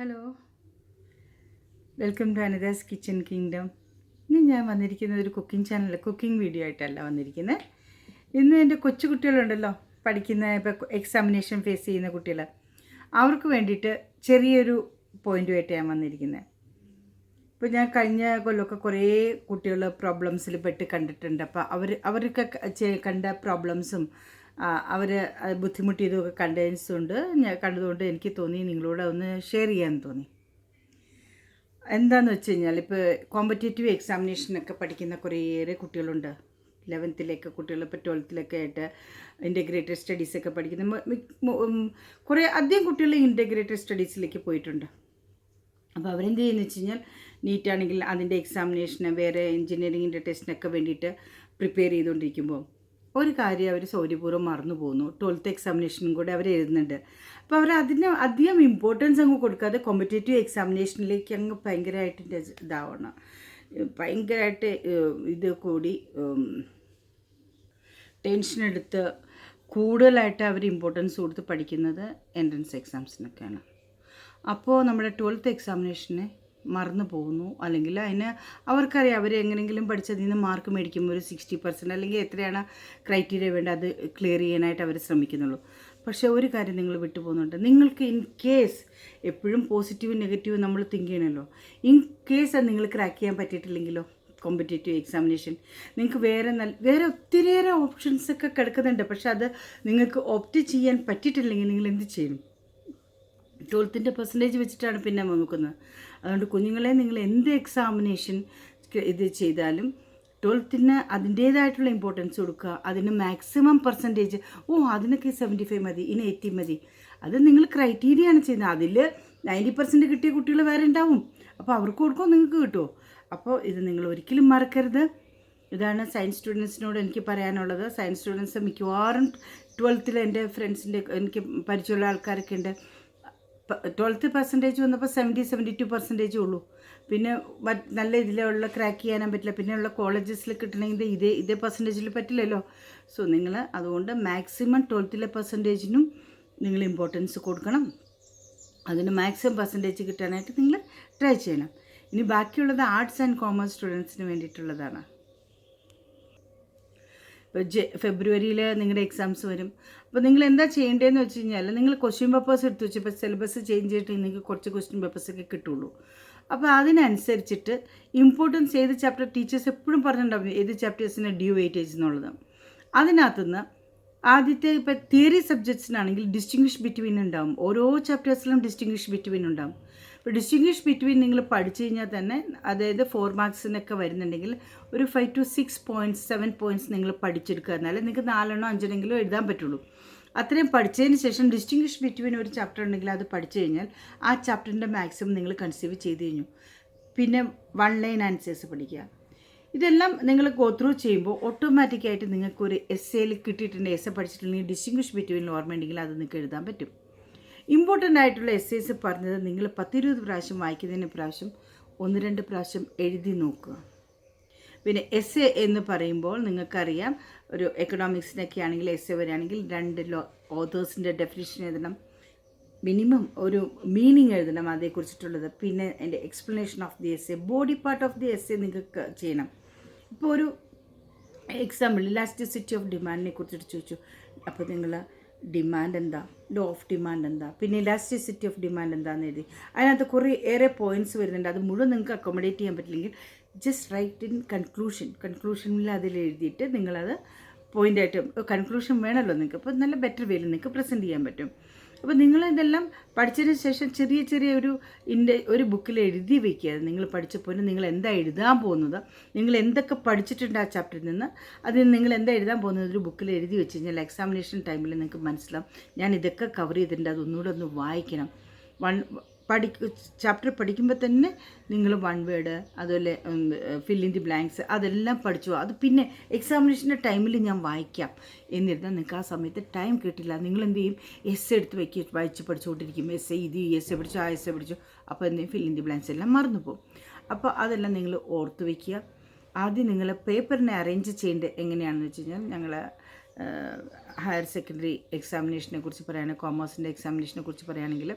Hello, welcome to Anita's kitchen kingdom. ഇന്ന് ഞാൻ വന്നിരിക്കുന്നത് ഒരു കുക്കിംഗ് വീഡിയോ ആയിട്ടല്ല വന്നിരിക്കുന്നത്. ഇന്ന് എൻ്റെ കൊച്ചു കുട്ടികളുണ്ടല്ലോ, പഠിക്കുന്ന ഇപ്പോൾ എക്സാമിനേഷൻ ഫേസ് ചെയ്യുന്ന കുട്ടികൾ, അവർക്ക് വേണ്ടിയിട്ട് ചെറിയൊരു പോയിൻ്റുമായിട്ട് ഞാൻ വന്നിരിക്കുന്നത്. ഇപ്പോൾ ഞാൻ കഴിഞ്ഞ കൊല്ലമൊക്കെ കുറേ കുട്ടികൾ പ്രോബ്ലംസിൽ പെട്ട് കണ്ടിട്ടുണ്ട്. അപ്പോൾ അവർക്ക് കണ്ട പ്രോബ്ലംസും അവർ ബുദ്ധിമുട്ടിയതൊക്കെ കണ്ടതുകൊണ്ട് എനിക്ക് തോന്നി നിങ്ങളോട് ഒന്ന് ഷെയർ ചെയ്യാൻ തോന്നി. എന്താണെന്ന് വെച്ച് കഴിഞ്ഞാൽ, ഇപ്പോൾ കോമ്പറ്റേറ്റീവ് എക്സാമിനേഷനൊക്കെ പഠിക്കുന്ന കുറേയേറെ കുട്ടികളുണ്ട്. 11th കുട്ടികൾ, ഇപ്പോൾ 12th ആയിട്ട് ഇൻ്റഗ്രേറ്റഡ് സ്റ്റഡീസൊക്കെ പഠിക്കുന്ന കുറേ അധികം കുട്ടികൾ ഇൻ്റഗ്രേറ്റഡ് സ്റ്റഡീസിലേക്ക് പോയിട്ടുണ്ട്. അപ്പോൾ അവരെന്ത് ചെയ്യുന്നത് വെച്ച് കഴിഞ്ഞാൽ, നീറ്റാണെങ്കിൽ അതിൻ്റെ എക്സാമിനേഷന് വേറെ എഞ്ചിനീയറിങ്ങിൻ്റെ ടെസ്റ്റിനൊക്കെ വേണ്ടിയിട്ട് പ്രിപ്പയർ ചെയ്തുകൊണ്ടിരിക്കുമ്പോൾ ഒരു കാര്യം അവർ സൗകര്യപൂർവ്വം മറന്നു പോകുന്നു. 12th എക്സാമിനേഷനും കൂടെ അവർ എഴുതുന്നുണ്ട്. അപ്പോൾ അവർ അതിന് അധികം ഇമ്പോർട്ടൻസ് അങ്ങ് കൊടുക്കാതെ കോമ്പറ്റേറ്റീവ് എക്സാമിനേഷനിലേക്ക് അങ്ങ് ഭയങ്കരമായിട്ട് ഇതാവണം, ഭയങ്കരമായിട്ട് ഇത് കൂടി ടെൻഷനെടുത്ത് കൂടുതലായിട്ട് അവർ ഇമ്പോർട്ടൻസ് കൊടുത്ത് പഠിക്കുന്നത് എൻട്രൻസ് എക്സാംസിനൊക്കെയാണ്. അപ്പോൾ നമ്മുടെ 12th എക്സാമിനേഷനെ മറന്നു പോകുന്നു. അല്ലെങ്കിൽ അവർക്കറിയാം അവർ എങ്ങനെയെങ്കിലും പഠിച്ചതിൽ നിന്ന് മാർക്ക് മേടിക്കുമ്പോൾ ഒരു 60% അല്ലെങ്കിൽ എത്രയാണ് ക്രൈറ്റീരിയ വേണ്ട അത് ക്ലിയർ ചെയ്യാനായിട്ട് അവർ ശ്രമിക്കുന്നുള്ളൂ. പക്ഷേ ഒരു കാര്യം നിങ്ങൾ വിട്ടു പോകുന്നുണ്ട്. നിങ്ങൾക്ക് ഇൻ കേസ് എപ്പോഴും പോസിറ്റീവും നെഗറ്റീവും നമ്മൾ തിങ്ക് ചെയ്യണമല്ലോ. ഇൻ കേസ് അത് നിങ്ങൾ ക്രാക്ക് ചെയ്യാൻ പറ്റിയിട്ടില്ലെങ്കിലോ, കോമ്പറ്റേറ്റീവ് എക്സാമിനേഷൻ നിങ്ങൾക്ക് വേറെ ഒത്തിരിയേറെ ഓപ്ഷൻസൊക്കെ കിടക്കുന്നുണ്ട്. പക്ഷെ അത് നിങ്ങൾക്ക് ഓപ്റ്റ് ചെയ്യാൻ പറ്റിയിട്ടില്ലെങ്കിൽ നിങ്ങൾ എന്ത് ചെയ്യും? 12th പെർസെൻറ്റേജ് വെച്ചിട്ടാണ് പിന്നെ നോക്കുന്നത്. അതുകൊണ്ട് കുഞ്ഞുങ്ങളെ, നിങ്ങൾ എന്ത് എക്സാമിനേഷൻ ഇത് ചെയ്താലും 12th അതിൻ്റേതായിട്ടുള്ള ഇമ്പോർട്ടൻസ് കൊടുക്കുക. അതിന് മാക്സിമം പെർസെൻറ്റേജ്, അതിനൊക്കെ 75 മതി, ഇനി 80 മതി, അത് നിങ്ങൾ ക്രൈറ്റീരിയ ആണ് ചെയ്യുന്നത്. അതിൽ 90% കിട്ടിയ കുട്ടികൾ വേറെ ഉണ്ടാവും. അപ്പോൾ അവർക്ക് കൊടുക്കുമോ, നിങ്ങൾക്ക് കിട്ടുമോ? അപ്പോൾ ഇത് നിങ്ങൾ ഒരിക്കലും മറക്കരുത്. ഇതാണ് സയൻസ് സ്റ്റുഡൻസിനോട് എനിക്ക് പറയാനുള്ളത്. സയൻസ് സ്റ്റുഡൻസ് മിക്കവാറും 12th എൻ്റെ ഫ്രണ്ട്സിൻ്റെ, എനിക്ക് പരിചയമുള്ള ആൾക്കാരൊക്കെ ഉണ്ട്, 12th പെർസെൻറ്റേജ് വന്നപ്പോൾ 70-72% ഉള്ളൂ. പിന്നെ നല്ല ഇതിലുള്ള ക്രാക്ക് ചെയ്യാനും പറ്റില്ല. പിന്നെയുള്ള കോളേജസിൽ കിട്ടണമെങ്കിൽ ഇതേ പെർസെൻറ്റേജിൽ പറ്റില്ലല്ലോ. സോ നിങ്ങൾ അതുകൊണ്ട് മാക്സിമം 12th പെർസെൻറ്റേജിനും നിങ്ങൾ ഇമ്പോർട്ടൻസ് കൊടുക്കണം. അതിന് മാക്സിമം പെർസെൻറ്റേജ് കിട്ടാനായിട്ട് നിങ്ങൾ ട്രൈ ചെയ്യണം. ഇനി ബാക്കിയുള്ളത് ആർട്സ് ആൻഡ് കോമേഴ്സ് സ്റ്റുഡൻസിന് വേണ്ടിയിട്ടുള്ളതാണ്. ഇപ്പോൾ ഫെബ്രുവരിയിൽ നിങ്ങളുടെ എക്സാംസ് വരും. അപ്പോൾ നിങ്ങൾ എന്താ ചെയ്യേണ്ടതെന്ന് വെച്ച് കഴിഞ്ഞാൽ, നിങ്ങൾ ക്വസ്റ്റ്യൻ പേപ്പേഴ്സ് എടുത്ത് വെച്ച്, ഇപ്പോൾ സിലബസ് ചേഞ്ച് ചെയ്തിട്ട് നിങ്ങൾക്ക് കുറച്ച് ക്വസ്റ്റ്യൻ പേപ്പേഴ്സൊക്കെ കിട്ടുള്ളൂ. അപ്പോൾ അതിനനുസരിച്ചിട്ട് ഇമ്പോർട്ടൻസ് ഏത് ചാപ്റ്റർ, ടീച്ചേഴ്സ് എപ്പോഴും പറഞ്ഞിട്ടുണ്ടാവും ഏത് ചാപ്റ്റേഴ്സിന് ഡ്യൂ വെയിറ്റേജ് എന്നുള്ളത്. അതിനകത്തുനിന്ന് ആദ്യത്തെ ഇപ്പോൾ തിയറി സബ്ജക്ട്സിനാണെങ്കിൽ ഡിസ്റ്റിങ്വിഷ് ബിറ്റ്വീൻ ഉണ്ടാവും. ഓരോ ചാപ്റ്റേഴ്സിലും ഡിസ്റ്റിങ്വിഷ് ബിറ്റ്വീൻ ഉണ്ടാവും. ഇപ്പോൾ ഡിസ്റ്റിങ്വിഷ് ബിറ്റ്വീൻ നിങ്ങൾ പഠിച്ചു കഴിഞ്ഞാൽ തന്നെ, അതായത് 4 മാർക്സിനൊക്കെ വരുന്നുണ്ടെങ്കിൽ ഒരു 5 to 6 points 7 points നിങ്ങൾ പഠിച്ചെടുക്കുക. എന്നാലേ നിങ്ങൾക്ക് 4 or 5 എഴുതാൻ പറ്റുള്ളൂ. അത്രയും പഠിച്ചതിന് ശേഷം ഡിസ്റ്റിങ്വിഷ് ബിറ്റ്വീൻ ഒരു ചാപ്റ്റർ ഉണ്ടെങ്കിൽ അത് പഠിച്ചു കഴിഞ്ഞാൽ ആ ചാപ്റ്ററിൻ്റെ മാക്സിമം നിങ്ങൾ കൺസീവ് ചെയ്ത് കഴിഞ്ഞു. പിന്നെ 1 line ആൻസേഴ്സ് പഠിക്കുക. ഇതെല്ലാം നിങ്ങൾ ഗോ ത്രൂ ചെയ്യുമ്പോൾ ഓട്ടോമാറ്റിക്കായിട്ട് നിങ്ങൾക്കൊരു എസ്സേയിൽ കിട്ടിയിട്ടുണ്ട്. എസ്സേ പഠിച്ചിട്ടുണ്ടെങ്കിൽ ഡിസ്റ്റിങ്വിഷ് ബിറ്റ്വീൻ ഓർമ്മയുണ്ടെങ്കിൽ അത് നിങ്ങൾക്ക് എഴുതാൻ പറ്റും. ഇമ്പോർട്ടൻ്റ് ആയിട്ടുള്ള എസ്സേസ് പറഞ്ഞത് നിങ്ങൾ 10-20 പ്രാവശ്യം വായിക്കുന്നതിന് പ്രാവശ്യം 1-2 പ്രാവശ്യം എഴുതി നോക്കുക. പിന്നെ എസ്സേ എന്ന് പറയുമ്പോൾ നിങ്ങൾക്കറിയാം, ഒരു എക്കണോമിക്സിനൊക്കെ ആണെങ്കിൽ എസ്സേ വരികയാണെങ്കിൽ 2 ഓതേഴ്സിൻ്റെ ഡെഫിനിഷൻ എഴുതണം, മിനിമം ഒരു മീനിങ് എഴുതണം അതേക്കുറിച്ചിട്ടുള്ളത്. പിന്നെ എൻ്റെ explanation of the essay, body part of the essay നിങ്ങൾക്ക് ചെയ്യണം. ഇപ്പോൾ ഒരു എക്സാമ്പിൾ ഇലാസ്റ്റിസിറ്റി ഓഫ് ഡിമാൻഡിനെ കുറിച്ചിട്ട് ചോദിച്ചു. അപ്പോൾ നിങ്ങൾ ഡിമാൻഡ് എന്താ, ലോ ഓഫ് ഡിമാൻഡ് എന്താ, പിന്നെ ഇലാസ്റ്റിസിറ്റി ഓഫ് ഡിമാൻഡ് എന്താണെന്ന് എഴുതി. അതിനകത്ത് കുറേ ഏറെ പോയിൻറ്റ്സ് വരുന്നുണ്ട്. അത് മുഴുവൻ നിങ്ങൾക്ക് അക്കോമഡേറ്റ് ചെയ്യാൻ പറ്റില്ലെങ്കിൽ ജസ്റ്റ് റൈറ്റ് ഇൻ കൺക്ലൂഷനിൽ അതിൽ എഴുതിയിട്ട് നിങ്ങളത് പോയിൻ്റായിട്ട്, കൺക്ലൂഷൻ വേണമല്ലോ നിങ്ങൾക്ക്, അപ്പോൾ നല്ല ബെറ്റർ വേയിൽ നിങ്ങൾക്ക് പ്രസൻറ്റ് ചെയ്യാൻ പറ്റും. അപ്പോൾ നിങ്ങളിതെല്ലാം പഠിച്ചതിന് ശേഷം ചെറിയ ഒരു ബുക്കിൽ എഴുതി വയ്ക്കുക. നിങ്ങൾ പഠിച്ചപ്പോൾ നിങ്ങൾ എന്താ എഴുതാൻ പോകുന്നത്, നിങ്ങൾ എന്തൊക്കെ പഠിച്ചിട്ടുണ്ട് ആ ചാപ്റ്ററിൽ നിന്ന്, അതിൽ നിങ്ങൾ എന്താ എഴുതാൻ പോകുന്നത് ഒരു ബുക്കിൽ എഴുതി വെച്ച് കഴിഞ്ഞാൽ എക്സാമിനേഷൻ ടൈമിൽ നിങ്ങൾക്ക് മനസ്സിലാവും ഞാൻ ഇതൊക്കെ കവർ ചെയ്തിട്ടുണ്ട്, അതൊന്നുകൂടെ ഒന്ന് വായിക്കണം. ചാപ്റ്റർ പഠിക്കുമ്പോൾ തന്നെ നിങ്ങൾ 1 word, അതുപോലെ ഫിൽ ഇൻ ദി ബ്ലാങ്ക്സ് അതെല്ലാം പഠിച്ചു. അത് പിന്നെ എക്സാമിനേഷൻ്റെ ടൈമിൽ ഞാൻ വായിക്കാം എന്നിരുന്നാൽ നിങ്ങൾക്ക് ആ സമയത്ത് ടൈം കിട്ടില്ല. നിങ്ങൾ എന്ത് ചെയ്യും, എസ്സേ എടുത്ത് വായിച്ച് പഠിച്ചുകൊണ്ടിരിക്കും. എസ്സേ പഠിച്ചു, ആ എസ്സേ പഠിച്ചു, അപ്പോൾ എന്തെങ്കിലും ഫിൽ ഇൻ ദി ബ്ലാങ്ക്സ് എല്ലാം മറന്നു പോകും. അപ്പോൾ അതെല്ലാം നിങ്ങൾ ഓർത്ത് വയ്ക്കുക. ആദ്യം നിങ്ങൾ പേപ്പറിനെ അറേഞ്ച് ചെയ്യേണ്ടത് എങ്ങനെയാണെന്ന് വെച്ച് കഴിഞ്ഞാൽ, ഞങ്ങൾ ഹയർ സെക്കൻഡറി എക്സാമിനേഷനെ കുറിച്ച് പറയുകയാണെങ്കിൽ, കോമേഴ്സിൻ്റെ എക്സാമിനേഷനെ കുറിച്ച് പറയുകയാണെങ്കിൽ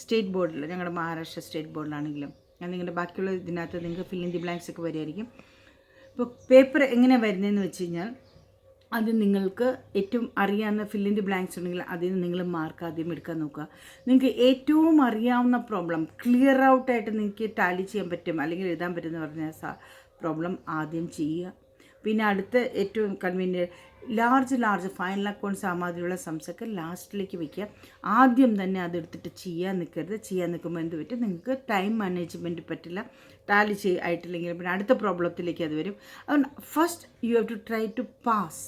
സ്റ്റേറ്റ് ബോർഡിൽ, ഞങ്ങളുടെ മഹാരാഷ്ട്ര സ്റ്റേറ്റ് ബോർഡിലാണെങ്കിലും നിങ്ങളുടെ ബാക്കിയുള്ള ഇതിനകത്ത് നിങ്ങൾക്ക് ഫിൽ ഇൻ ദി ബ്ലാങ്ക്സ് ഒക്കെ വരുമായിരിക്കും. ഇപ്പോൾ പേപ്പർ എങ്ങനെ വരുന്നതെന്ന് വെച്ച് കഴിഞ്ഞാൽ അത് നിങ്ങൾക്ക് ഏറ്റവും അറിയാവുന്ന ഫിൽ ഇൻ ദി ബ്ലാങ്ക്സ് ഉണ്ടെങ്കിൽ അതിൽ നിന്ന് നിങ്ങൾ മാർക്ക് ആദ്യം എടുക്കാൻ നോക്കുക. നിങ്ങൾക്ക് ഏറ്റവും അറിയാവുന്ന പ്രോബ്ലം ക്ലിയർ ഔട്ടായിട്ട് നിങ്ങൾക്ക് ടാലി ചെയ്യാൻ പറ്റും അല്ലെങ്കിൽ എഴുതാൻ പറ്റുമെന്ന് പറഞ്ഞ പ്രോബ്ലം ആദ്യം ചെയ്യുക. പിന്നെ അടുത്ത ഏറ്റവും കൺവീനിയൻറ്റ് ലാർജ് ഫൈനൽ അക്കൗണ്ട്സ് മാതിരിയുള്ള സംസൊക്കെ ലാസ്റ്റിലേക്ക് വയ്ക്കുക. ആദ്യം തന്നെ അതെടുത്തിട്ട് ചെയ്യാൻ നിൽക്കരുത്. ചെയ്യാൻ നിൽക്കുമ്പോൾ എന്ത് പറ്റും, നിങ്ങൾക്ക് ടൈം മാനേജ്മെൻറ്റ് പറ്റില്ല, ടാലി ആയിട്ടില്ലെങ്കിൽ പിന്നെ അടുത്ത പ്രോബ്ലത്തിലേക്ക് അത് വരും. അതുകൊണ്ട് first you have to try to pass.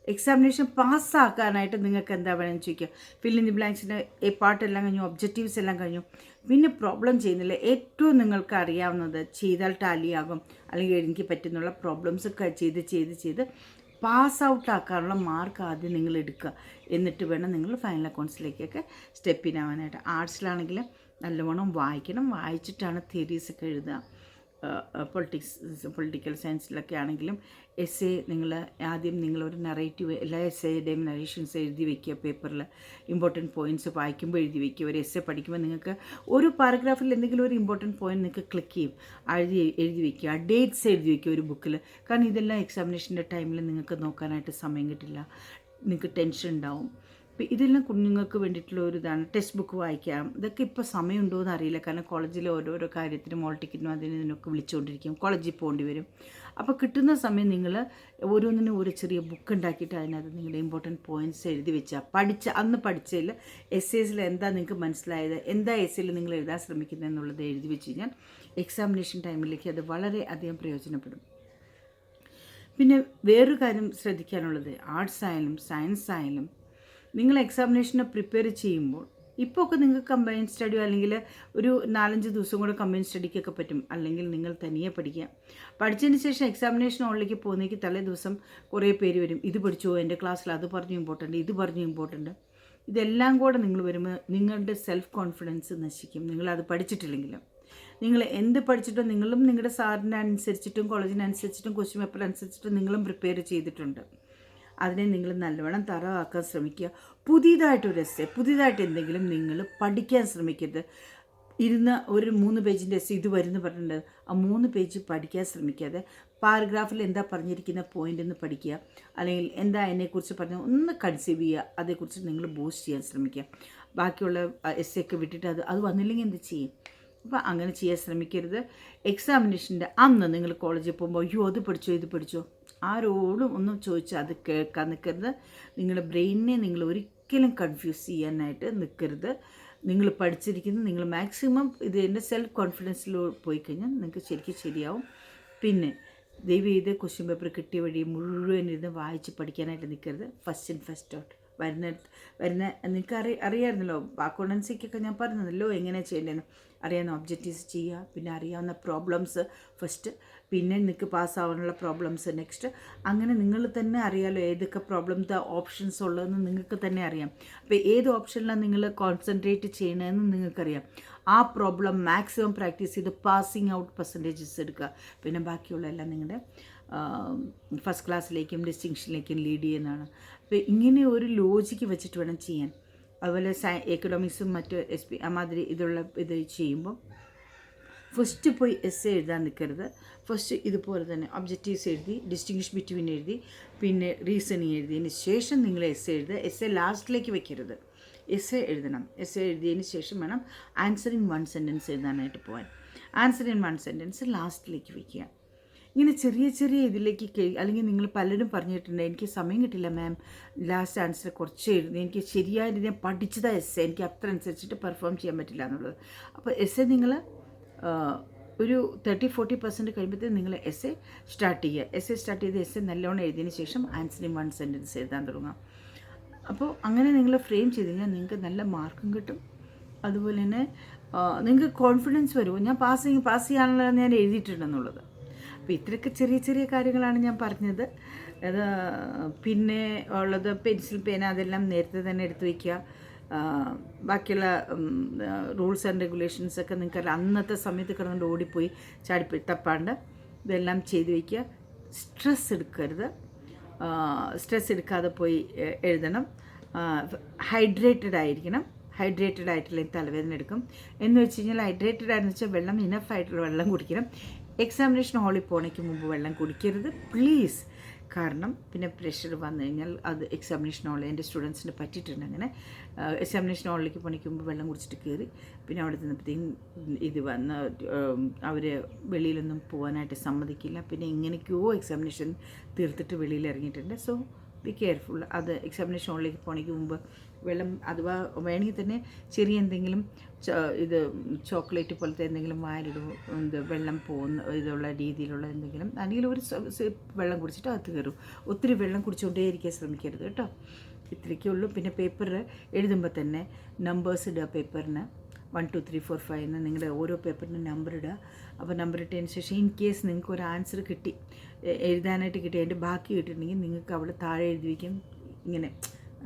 Examination പാസ്സാക്കാനായിട്ട് നിങ്ങൾക്ക് എന്താ വേണമെന്ന് ചോദിക്കുക. ഫിൽ ഇൻ ദി ബ്ലാങ്ക്സിൻ്റെ പാർട്ടെല്ലാം കഴിഞ്ഞു, ഒബ്ജക്റ്റീവ്സ് എല്ലാം കഴിഞ്ഞു, പിന്നെ പ്രോബ്ലം ചെയ്യുന്നില്ല. ഏറ്റവും നിങ്ങൾക്ക് അറിയാവുന്നത് ചെയ്താൽ ടാലിയാകും അല്ലെങ്കിൽ എനിക്ക് പറ്റുന്നുള്ള പ്രോബ്ലംസ് ചെയ്ത് പാസ് ഔട്ട് ആക്കാനുള്ള മാർക്ക് ആദ്യം നിങ്ങൾ എടുക്കുക. എന്നിട്ട് വേണം നിങ്ങൾ ഫൈനൽ അക്കൗണ്ട്സിലേക്കൊക്കെ സ്റ്റെപ്പ് ഇൻ ആവാനായിട്ട്. ആർട്സിലാണെങ്കിൽ നല്ലവണ്ണം വായിക്കണം, വായിച്ചിട്ടാണ് തിയറീസൊക്കെ എഴുതുക. പൊളിറ്റിക്കൽ സയൻസിലൊക്കെ ആണെങ്കിലും എസ്സേ ആദ്യം നിങ്ങളൊരു നറേറ്റീവ്, എല്ലാ എസ്സേയുടെയും നറേഷൻസ് എഴുതി വയ്ക്കുക. പേപ്പറിൽ ഇമ്പോർട്ടൻറ്റ് പോയിൻറ്റ്സ് വായിക്കുമ്പോൾ എഴുതി വയ്ക്കുക. ഒരു എസ്സേ പഠിക്കുമ്പോൾ നിങ്ങൾക്ക് ഒരു പാരഗ്രാഫിൽ എന്തെങ്കിലും ഒരു ഇമ്പോർട്ടൻറ്റ് പോയിൻറ്റ് നിങ്ങൾക്ക് ക്ലിക്ക് ചെയ്യും, എഴുതി വയ്ക്കുക. ഡേറ്റ്സ് എഴുതി വയ്ക്കുക ഒരു ബുക്കിൽ. കാരണം ഇതെല്ലാം എക്സാമിനേഷൻ്റെ ടൈമിൽ നിങ്ങൾക്ക് നോക്കാനായിട്ട് സമയം കിട്ടില്ല, നിങ്ങൾക്ക് ടെൻഷൻ ഉണ്ടാവും. അപ്പോൾ ഇതെല്ലാം കുഞ്ഞുങ്ങൾക്ക് വേണ്ടിയിട്ടുള്ള ഒരു ഇതാണ്. ടെക്സ്റ്റ് ബുക്ക് വായിക്കാം. ഇതൊക്കെ ഇപ്പോൾ സമയമുണ്ടോ എന്ന് അറിയില്ല, കാരണം കോളേജിൽ ഓരോരോ കാര്യത്തിനും മോൾ ടിക്കറ്റിനും ഇതിനൊക്കെ വിളിച്ചുകൊണ്ടിരിക്കും, കോളേജിൽ പോകേണ്ടി വരും. അപ്പോൾ കിട്ടുന്ന സമയം നിങ്ങൾ ഓരോന്നിനും ഒരു ചെറിയ ബുക്ക് ഉണ്ടാക്കിയിട്ട് അതിനകത്ത് നിങ്ങളുടെ ഇമ്പോർട്ടൻറ്റ് പോയിൻറ്റ്സ് എഴുതി വെച്ചാൽ അന്ന് പഠിച്ചതിൽ എസ്സേസിൽ എന്താ നിങ്ങൾക്ക് മനസ്സിലായത്, എന്താ എസ്സേയിൽ നിങ്ങൾ എഴുതാൻ ശ്രമിക്കുന്നത് എന്നുള്ളത് എഴുതി വെച്ച് കഴിഞ്ഞാൽ എക്സാമിനേഷൻ ടൈമിലേക്ക് അത് വളരെ അധികം പ്രയോജനപ്പെടും. പിന്നെ വേറൊരു കാര്യം ശ്രദ്ധിക്കാനുള്ളത്, ആർട്സ് ആയാലും സയൻസ് ആയാലും നിങ്ങൾ എക്സാമിനേഷന് പ്രിപ്പയർ ചെയ്യുമ്പോൾ ഇപ്പോൾ ഒക്കെ നിങ്ങൾക്ക് കമ്പൈൻ സ്റ്റഡിയോ അല്ലെങ്കിൽ ഒരു 4-5 ദിവസം കൂടെ കമ്പൈൻ സ്റ്റഡിക്കൊക്കെ പറ്റും. അല്ലെങ്കിൽ നിങ്ങൾ തനിയെ പഠിക്കുക. പഠിച്ചതിന് ശേഷം എക്സാമിനേഷൻ ഹോളിലേക്ക് പോകുന്നേക്ക് തലേ ദിവസം കുറേ പേര് വരും, ഇത് പഠിച്ചോ, എൻ്റെ ക്ലാസ്സിൽ അത് പറഞ്ഞു ഇമ്പോർട്ടൻ്റ്, ഇത് പറഞ്ഞു ഇമ്പോർട്ടൻ്റ്. ഇതെല്ലാം കൂടെ നിങ്ങൾ വരുമ്പോൾ നിങ്ങളുടെ സെൽഫ് കോൺഫിഡൻസ് നശിക്കും. നിങ്ങളത് പഠിച്ചിട്ടില്ലെങ്കിലും. നിങ്ങൾ എന്ത് പഠിച്ചിട്ടോ നിങ്ങളും നിങ്ങളുടെ സാറിൻ്റെ അനുസരിച്ചിട്ടും കോളേജിനനുസരിച്ചിട്ടും ക്വസ്റ്റ്യൻ പേപ്പർ അനുസരിച്ചിട്ടും നിങ്ങളും പ്രിപ്പയർ ചെയ്തിട്ടുണ്ട്. അതിനെ നിങ്ങൾ നല്ലവണ്ണം തറവാക്കാൻ ശ്രമിക്കുക. പുതിയതായിട്ടൊരു എസ്സേ, പുതിയതായിട്ട് എന്തെങ്കിലും നിങ്ങൾ പഠിക്കാൻ ശ്രമിക്കരുത്. ഒരു 3 പേജിൻ്റെ എസ്സേ ഇത് വരുന്നു പറഞ്ഞിട്ടുണ്ട്, ആ 3 പേജ് പഠിക്കാൻ ശ്രമിക്കാതെ പാരഗ്രാഫിൽ എന്താ പറഞ്ഞിരിക്കുന്ന പോയിൻ്റ് എന്ന് പഠിക്കുക. അല്ലെങ്കിൽ എന്താ അതിനെക്കുറിച്ച് പറഞ്ഞാൽ ഒന്ന് കൺസീവ് ചെയ്യുക, അതേക്കുറിച്ച് നിങ്ങൾ ബൂസ്റ്റ് ചെയ്യാൻ ശ്രമിക്കുക. ബാക്കിയുള്ള എസ്സേ ഒക്കെ വിട്ടിട്ട് അത് വന്നില്ലെങ്കിൽ എന്ത് ചെയ്യും? അപ്പോൾ അങ്ങനെ ചെയ്യാൻ ശ്രമിക്കരുത്. എക്സാമിനേഷൻ്റെ അന്ന് നിങ്ങൾ കോളേജിൽ പോകുമ്പോൾ അയ്യോ അത് പഠിച്ചോ ഇത് പഠിച്ചോ ആരോടും ഒന്നും ചോദിച്ചാൽ അത് കേൾക്കാൻ നിൽക്കരുത്. നിങ്ങളുടെ ബ്രെയിനിനെ നിങ്ങൾ ഒരിക്കലും കൺഫ്യൂസ് ചെയ്യാനായിട്ട് നിൽക്കരുത്. നിങ്ങൾ പഠിച്ചിരിക്കുന്നത് നിങ്ങൾ മാക്സിമം ഇതിൻ്റെ സെൽഫ് കോൺഫിഡൻസിൽ പോയി കഴിഞ്ഞാൽ നിങ്ങൾക്ക് ശരിക്കും ശരിയാവും. പിന്നെ ദയവ് ചെയ്ത് ക്വസ്റ്റ്യൻ പേപ്പർ കിട്ടിയ വഴി മുഴുവൻ ഇരുന്ന് വായിച്ച് പഠിക്കാനായിട്ട് നിൽക്കരുത്. ഫസ്റ്റ് ഇൻ ഫസ്റ്റ് ഔട്ട് വരുന്ന നിങ്ങൾക്ക് അറിയാമായിരുന്നല്ലോ, അക്കൗണ്ടൻസിക്കൊക്കെ ഞാൻ പറഞ്ഞതല്ലോ എങ്ങനെയാണ് ചെയ്യേണ്ടതെന്ന്. അറിയാവുന്ന ഒബ്ജക്റ്റീവ്സ് ചെയ്യുക, പിന്നെ അറിയാവുന്ന പ്രോബ്ലംസ് ഫസ്റ്റ്, പിന്നെ നിങ്ങൾക്ക് പാസ്സാവാനുള്ള പ്രോബ്ലംസ് നെക്സ്റ്റ്. അങ്ങനെ നിങ്ങൾ തന്നെ അറിയാമല്ലോ ഏതൊക്കെ പ്രോബ്ലംസ് ഓപ്ഷൻസ് ഉള്ളതെന്ന് നിങ്ങൾക്ക് തന്നെ അറിയാം. അപ്പോൾ ഏത് ഓപ്ഷനിലാണ് നിങ്ങൾ കോൺസെൻട്രേറ്റ് ചെയ്യണമെന്ന് നിങ്ങൾക്കറിയാം. ആ പ്രോബ്ലം മാക്സിമം പ്രാക്ടീസ് ചെയ്ത് പാസിങ് ഔട്ട് പെർസെൻറ്റേജസ് എടുക്കുക. പിന്നെ ബാക്കിയുള്ള എല്ലാം നിങ്ങളുടെ ഫസ്റ്റ് ക്ലാസ്സിലേക്കും ഡിസ്റ്റിങ്ഷനിലേക്കും ലീഡ് ചെയ്യുന്നതാണ്. അപ്പോൾ ഇങ്ങനെ ഒരു ലോജിക്ക് വെച്ചിട്ട് വേണം ചെയ്യാൻ. അതുപോലെ എക്കണോമിക്സും മറ്റ് മാതിരി ഇത് ചെയ്യുമ്പോൾ ഫസ്റ്റ് പോയി എസ്സേ എഴുതാൻ നിൽക്കരുത്. ഫസ്റ്റ് ഇതുപോലെ തന്നെ ഒബ്ജക്റ്റീവ്സ് എഴുതി, ഡിസ്റ്റിങ്ഷ് ബിറ്റ്വീൻ എഴുതി, പിന്നെ റീസണിങ് എഴുതിയതിന് ശേഷം നിങ്ങൾ എസ്സേ എഴുതുക. എസ്സേ ലാസ്റ്റിലേക്ക് വെക്കരുത്. എസ്സേ എഴുതണം. എസ്സേ എഴുതിയതിന് ശേഷം വേണം ആൻസർ ഇൻ 1 സെൻറ്റൻസ് എഴുതാനായിട്ട് പോകാൻ. ആൻസർ ഇൻ 1 സെൻറ്റൻസ് ലാസ്റ്റിലേക്ക് വയ്ക്കുക. ഇങ്ങനെ ചെറിയ ചെറിയ ഇതിലേക്ക് അല്ലെങ്കിൽ നിങ്ങൾ പലരും പറഞ്ഞിട്ടുണ്ട് എനിക്ക് സമയം കിട്ടില്ല മാം, ലാസ്റ്റ് ആൻസർ കുറച്ച് എഴുതി, എനിക്ക് ശരിയായ രീതിയിൽ പഠിച്ചതാ എസ്സേ, എനിക്ക് അത്ര അനുസരിച്ചിട്ട് പെർഫോം ചെയ്യാൻ പറ്റില്ല എന്നുള്ളത്. അപ്പോൾ എസ്സേ നിങ്ങൾ ഒരു 30-40% കഴിയുമ്പോഴത്തേക്കും നിങ്ങൾ എസ്സേ സ്റ്റാർട്ട് ചെയ്യുക. എസ്സേ സ്റ്റാർട്ട് ചെയ്ത് എസ്സേ നല്ലോണം എഴുതിയതിന് ശേഷം ആൻസർ ഇൻ 1 സെൻറ്റൻസ് എഴുതാൻ തുടങ്ങാം. അപ്പോൾ അങ്ങനെ നിങ്ങൾ ഫ്രെയിം ചെയ്ത് കഴിഞ്ഞാൽ നിങ്ങൾക്ക് നല്ല മാർക്കും കിട്ടും. അതുപോലെ തന്നെ നിങ്ങൾക്ക് കോൺഫിഡൻസ് വരും, ഞാൻ പാസ് ചെയ്യാനുള്ള ഞാൻ എഴുതിയിട്ടുണ്ടെന്നുള്ളത്. അപ്പോൾ ഇത്രയൊക്കെ ചെറിയ ചെറിയ കാര്യങ്ങളാണ് ഞാൻ പറഞ്ഞത്. അത് പിന്നെ ഉള്ളത് പെൻസിൽ പേന അതെല്ലാം നേരത്തെ തന്നെ എടുത്തു വയ്ക്കുക. ബാക്കിയുള്ള റൂൾസ് ആൻഡ് റെഗുലേഷൻസൊക്കെ നിങ്ങൾക്ക് അന്നത്തെ സമയത്ത് കിടന്നുകൊണ്ട് ഓടിപ്പോയി തപ്പാണ്ട് ഇതെല്ലാം ചെയ്ത് വയ്ക്കുക. സ്ട്രെസ് എടുക്കരുത്. സ്ട്രെസ് എടുക്കാതെ പോയി എഴുതണം. ഹൈഡ്രേറ്റഡ് ആയിരിക്കണം. ഹൈഡ്രേറ്റഡ് ആയിട്ടുള്ള തലവേദന എടുക്കും. എന്ന് വെച്ച് കഴിഞ്ഞാൽ ഹൈഡ്രേറ്റഡ് ആണെന്ന് വെച്ചാൽ വെള്ളം ഇനഫായിട്ടുള്ള വെള്ളം കുടിക്കണം. എക്സാമിനേഷൻ ഹാളിൽ പോകണേക്ക് മുമ്പ് വെള്ളം കുടിക്കരുത് പ്ലീസ്. കാരണം പിന്നെ പ്രഷർ വന്നു കഴിഞ്ഞാൽ അത് എക്സാമിനേഷൻ ഹാളിൽ എൻ്റെ സ്റ്റുഡൻസിന് പറ്റിയിട്ടുണ്ട്. അങ്ങനെ എക്സാമിനേഷൻ ഹാളിലേക്ക് പോകണേക്ക് മുമ്പ് വെള്ളം കുടിച്ചിട്ട് കയറി പിന്നെ അവിടെ നിന്നപ്പോഴത്തേക്കും ഇത് വന്ന് അവർ വെളിയിലൊന്നും പോകാനായിട്ട് സമ്മതിക്കില്ല. പിന്നെ ഇങ്ങനെയൊക്കെയോ എക്സാമിനേഷൻ തീർത്തിട്ട് വെളിയിൽ ഇറങ്ങിയിട്ടുണ്ട്. So be careful. അത് എക്സാമിനേഷൻ ഹാളിലേക്ക് പോകണേക്ക് മുമ്പ് വെള്ളം അഥവാ വേണമെങ്കിൽ തന്നെ ചെറിയ എന്തെങ്കിലും ഇത് ചോക്ലേറ്റ് പോലത്തെ എന്തെങ്കിലും വായിലിടും, വെള്ളം പോകുന്ന ഇതുള്ള രീതിയിലുള്ള എന്തെങ്കിലും അല്ലെങ്കിൽ ഒരു വെള്ളം കുടിച്ചിട്ട് അകത്ത് കയറും. ഒത്തിരി വെള്ളം കുടിച്ചുകൊണ്ടേ ഇരിക്കാൻ ശ്രമിക്കരുത് കേട്ടോ. ഇത്രയൊക്കെ ഉള്ളൂ. പിന്നെ പേപ്പർ എഴുതുമ്പോൾ തന്നെ നമ്പേഴ്സ് ഇടുക. പേപ്പറിന് 1 2 3 4 5 എന്ന് നിങ്ങളുടെ ഓരോ പേപ്പറിന് നമ്പർ ഇടുക. അപ്പോൾ നമ്പർ ഇട്ടതിന് ശേഷം ഇൻ കേസ് നിങ്ങൾക്ക് ഒരു ആൻസർ കിട്ടി, എഴുതാനായിട്ട് കിട്ടി, അതിൻ്റെ ബാക്കി കിട്ടിയിട്ടുണ്ടെങ്കിൽ നിങ്ങൾക്ക് അവിടെ താഴെ എഴുതി വയ്ക്കും ഇങ്ങനെ.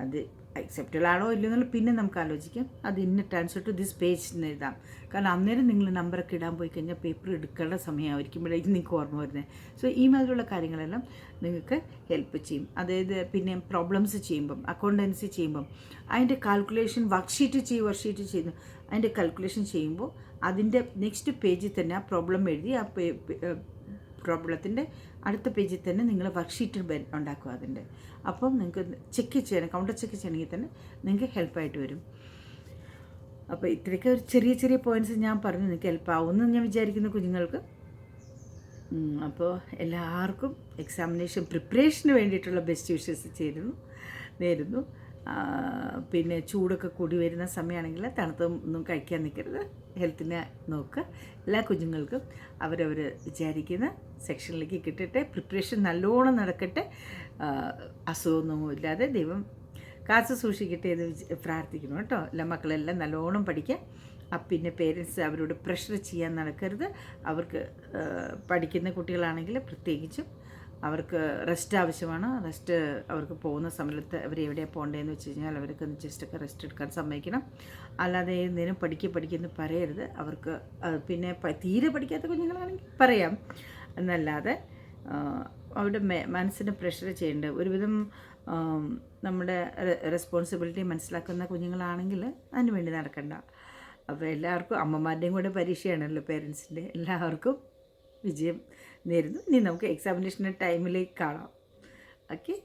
അത് അക്സെപ്റ്റബിൾ ആണോ ഇല്ലയോ എന്നുള്ളത് പിന്നെ നമുക്ക് ആലോചിക്കാം. അത് ഇന്ന ട്രാൻസ്ഫർ ടു ദിസ് പേജ് എന്ന് എഴുതാം. കാരണം അന്നേരം നിങ്ങൾ നമ്പറൊക്കെ ഇടാൻ പോയി കഴിഞ്ഞാൽ പേപ്പർ എടുക്കേണ്ട സമയമായിരിക്കുമ്പോഴേക്കും നിങ്ങൾക്ക് ഓർമ്മ വരുന്നത്. സോ ഈ മാതിരിയുള്ള കാര്യങ്ങളെല്ലാം നിങ്ങൾക്ക് ഹെൽപ്പ് ചെയ്യും. അതായത് പിന്നെ പ്രോബ്ലംസ് ചെയ്യുമ്പം, അക്കൗണ്ടൻസി ചെയ്യുമ്പം അതിൻ്റെ കാൽക്കുലേഷൻ വർക്ക്ഷീറ്റ് ചെയ്യുന്നു. അതിൻ്റെ കാൽക്കുലേഷൻ ചെയ്യുമ്പോൾ അതിൻ്റെ നെക്സ്റ്റ് പേജിൽ തന്നെ ആ പ്രോബ്ലം എഴുതി ആ പ്രോബ്ലത്തിൻ്റെ അടുത്ത പേജിൽ തന്നെ നിങ്ങൾ വർക്ക്ഷീറ്റ് ഉണ്ടാക്കുക അതിൻ്റെ. അപ്പം നിങ്ങൾക്ക് ചെക്ക് ചെയ്യണം, കൗണ്ടർ ചെക്ക് ചെയ്യണമെങ്കിൽ തന്നെ നിങ്ങൾക്ക് ഹെൽപ്പായിട്ട് വരും. അപ്പോൾ ഇത്രയൊക്കെ ഒരു ചെറിയ ചെറിയ പോയിൻറ്റ്സ് ഞാൻ പറഞ്ഞു നിങ്ങൾക്ക് ഹെൽപ്പാവുമെന്ന് ഞാൻ വിചാരിക്കുന്നു കുഞ്ഞുങ്ങൾക്ക്. അപ്പോൾ എല്ലാവർക്കും എക്സാമിനേഷൻ പ്രിപ്പറേഷന് വേണ്ടിയിട്ടുള്ള ബെസ്റ്റ് വിഷസ് നേരുന്നു. പിന്നെ ചൂടൊക്കെ കൂടി വരുന്ന സമയമാണെങ്കിൽ തണുത്തൊന്നും കഴിക്കാൻ നിൽക്കരുത്. ഹെൽത്തിനെ നോക്കുക. എല്ലാ കുഞ്ഞുങ്ങൾക്കും അവരവർ വിചാരിക്കുന്ന സെക്ഷനിലേക്ക് കിട്ടട്ടെ. പ്രിപ്പറേഷൻ നല്ലോണം നടക്കട്ടെ. അസുഖമൊന്നും ഇല്ലാതെ ദൈവം കാത്തു സൂക്ഷിക്കട്ടെ എന്ന് പ്രാർത്ഥിക്കുന്നു കേട്ടോ. എല്ലാ മക്കളെല്ലാം നല്ലോണം പഠിക്കുക. പിന്നെ പേരൻസ് അവരോട് പ്രഷർ ചെയ്യാൻ നടക്കരുത്. അവർക്ക് പഠിക്കുന്ന കുട്ടികളാണെങ്കിൽ പ്രത്യേകിച്ചും അവർക്ക് റെസ്റ്റ് ആവശ്യമാണ്. റെസ്റ്റ് അവർക്ക് പോകുന്ന സമയത്ത് അവരെവിടെയാണ് പോകേണ്ടതെന്ന് വെച്ച് കഴിഞ്ഞാൽ അവർക്ക് ജസ്റ്റൊക്കെ റെസ്റ്റ് എടുക്കാൻ സമ്മതിക്കണം. അല്ലാതെ എന്തെങ്കിലും പഠിക്കുന്നു പറയരുത്. അവർക്ക് പിന്നെ തീരെ പഠിക്കാത്ത കുഞ്ഞുങ്ങളാണെങ്കിൽ പറയാം എന്നല്ലാതെ അവരുടെ മനസ്സിന് പ്രഷർ ചെയ്യേണ്ട. ഒരുവിധം നമ്മുടെ റെസ്പോൺസിബിലിറ്റി മനസ്സിലാക്കുന്ന കുഞ്ഞുങ്ങളാണെങ്കിൽ അതിന് വേണ്ടി നടക്കണ്ട. അപ്പോൾ എല്ലാവർക്കും അമ്മമാരുടെയും കൂടെ പരീക്ഷയാണല്ലോ പേരൻസിൻ്റെ. എല്ലാവർക്കും വിജയം നേരുന്നു. ഇനി നമുക്ക് എക്സാമിനേഷൻ്റെ ടൈമിലേക്ക് കാണാം. Okay,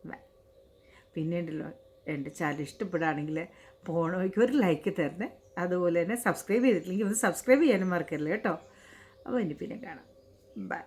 by. പിന്നീടല്ലോ എൻ്റെ ചാനൽ ഇഷ്ടപ്പെടുകയാണെങ്കിൽ പോണോയ്ക്ക് ഒരു ലൈക്ക് തരണേ. അതുപോലെ തന്നെ സബ്സ്ക്രൈബ് ചെയ്തിട്ടില്ലെങ്കിൽ ഒന്ന് സബ്സ്ക്രൈബ് ചെയ്യാനും മറക്കരുത് കേട്ടോ. അപ്പോൾ ഇനി പിന്നെ കാണാം. ബൈ.